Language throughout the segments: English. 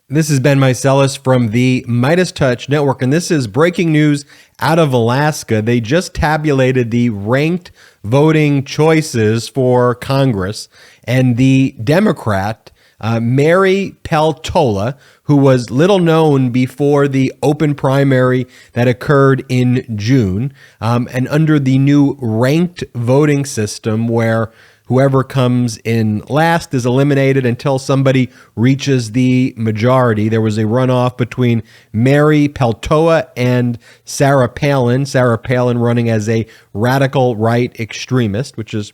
This is Ben Meiselas from the MeidasTouch Network, and this is breaking news out of Alaska. They just tabulated the ranked voting choices for Congress, and the Democrat, Mary Peltola, who was little known before the open primary that occurred in June, and under the new ranked voting system where whoever comes in last is eliminated until somebody reaches the majority. There was a runoff between Mary Peltola and Sarah Palin. Sarah Palin running as a radical right extremist, which is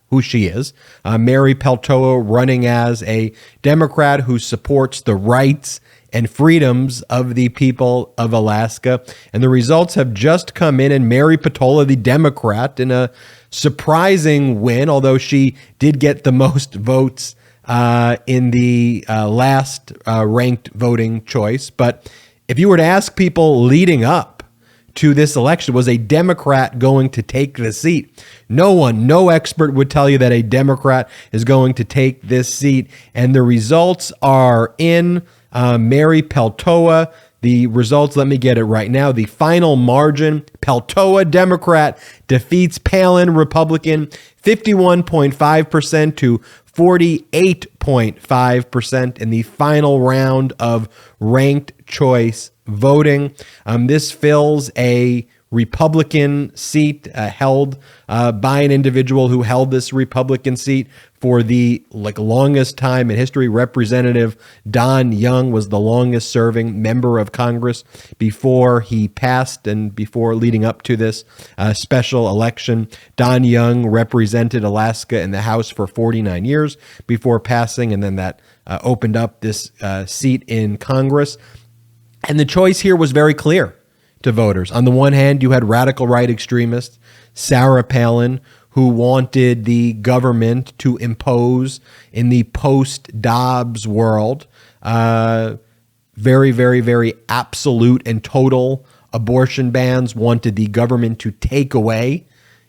who she is. Mary Peltola running as a Democrat who supports the rights and freedoms of the people of Alaska. And the results have just come in, and Mary Peltola, the Democrat, in a surprising win, although she did get the most votes in the last ranked voting choice. But if you were to ask people leading up to this election, was a Democrat going to take the seat? No expert would tell you that a Democrat is going to take this seat. And the results are in. Mary Peltola, the results, let me get it right now. The final margin, Peltola, Democrat, defeats Palin, Republican, 51.5% to 48.5% in the final round of ranked choice voting. This fills a Republican seat held by an individual who held this Republican seat for the longest time in history. Representative Don Young was the longest serving member of Congress before he passed and before leading up to this special election. Don Young represented Alaska in the House for 49 years before passing, and then that opened up this seat in Congress. And the choice here was very clear to voters. On the one hand, you had radical right extremists, Sarah Palin, who wanted the government to impose in the post-Dobbs world very, very, very absolute and total abortion bans, wanted the government to take away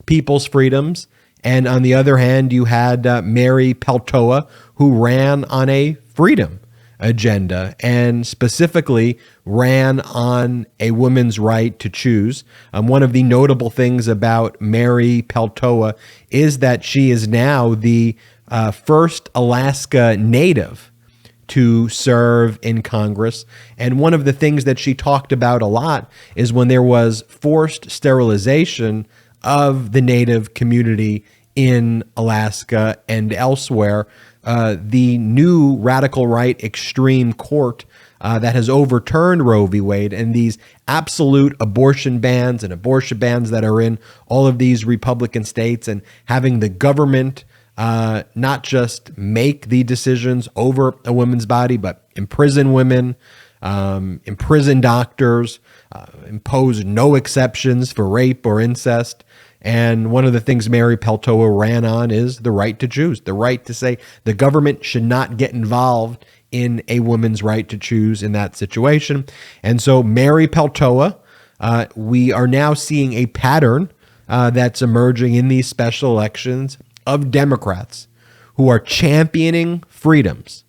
people's freedoms. And on the other hand, you had Mary Peltola, who ran on a freedom agenda and specifically ran on a woman's right to choose. One of the notable things about Mary Peltola is that she is now the first Alaska Native to serve in Congress. And one of the things that she talked about a lot is when there was forced sterilization of the Native community in Alaska and elsewhere, the new radical right extreme court that has overturned Roe v. Wade and these absolute abortion bans and abortion bans that are in all of these Republican states, and having the government not just make the decisions over a woman's body, but imprison women, imprison doctors, impose no exceptions for rape or incest. And one of the things Mary Peltola ran on is the right to choose, the right to say the government should not get involved in a woman's right to choose in that situation. And so Mary Peltola, we are now seeing a pattern that's emerging in these special elections of Democrats who are championing freedoms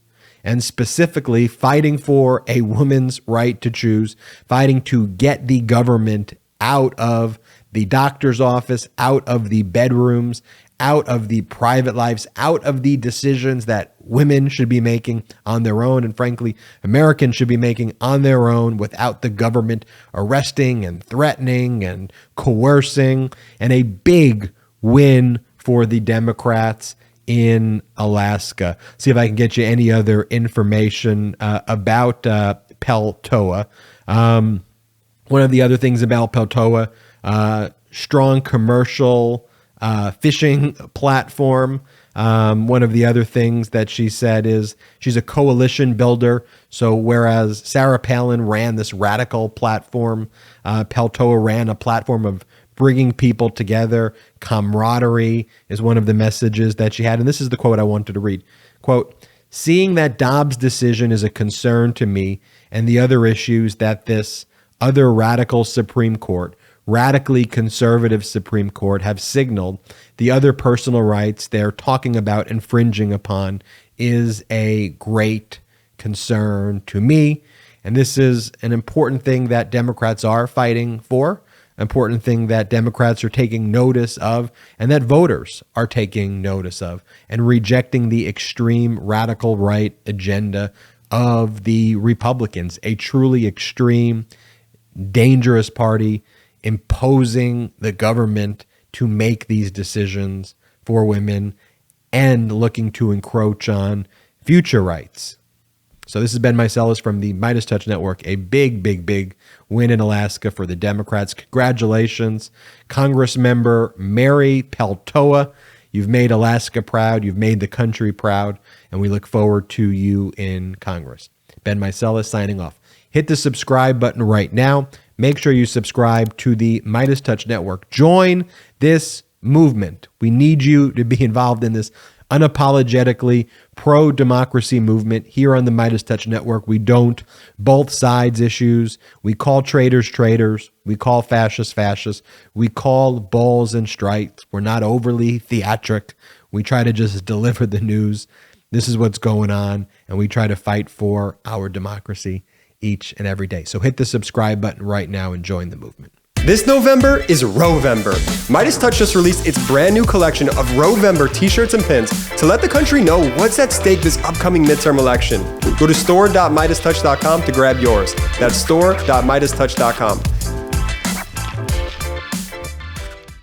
and specifically fighting for a woman's right to choose, fighting to get the government out of the doctor's office, out of the bedrooms, out of the private lives, out of the decisions that women should be making on their own, and frankly, Americans should be making on their own without the government arresting and threatening and coercing. And a big win for the Democrats in Alaska. See if I can get you any other information about Peltola. One of the other things about Peltola, strong commercial fishing platform. One of the other things that she said is she's a coalition builder. So whereas Sarah Palin ran this radical platform, Peltola ran a platform of bringing people together. Camaraderie is one of the messages that she had. And this is the quote I wanted to read. Quote, "Seeing that Dobbs' decision is a concern to me and the other issues that this other radical Supreme Court, radically conservative Supreme Court have signaled, the other personal rights they're talking about infringing upon is a great concern to me. And this is an important thing that Democrats are fighting for, important thing that Democrats are taking notice of, and that voters are taking notice of, and rejecting the extreme radical right agenda of the Republicans, a truly extreme, dangerous party imposing the government to make these decisions for women and looking to encroach on future rights. So this is Ben Meiselas from the MeidasTouch Network. A big, big, big win in Alaska for the Democrats. Congratulations, Congressmember Mary Peltola. You've made Alaska proud. You've made the country proud. And we look forward to you in Congress. Ben Meiselas signing off. Hit the subscribe button right now. Make sure you subscribe to the MeidasTouch Network. Join this movement. We need you to be involved in this unapologetically pro-democracy movement here on the MeidasTouch Network. We don't both sides issues. We call traitors traitors. We call fascists fascists. We call balls and strikes. We're not overly theatric. We try to just deliver the news. This is what's going on, and we try to fight for our democracy each and every day. So hit the subscribe button right now and join the movement. This November is Rovember. MeidasTouch just released its brand new collection of Rovember t-shirts and pins to let the country know what's at stake this upcoming midterm election. Go to store.meidastouch.com to grab yours. That's store.meidastouch.com.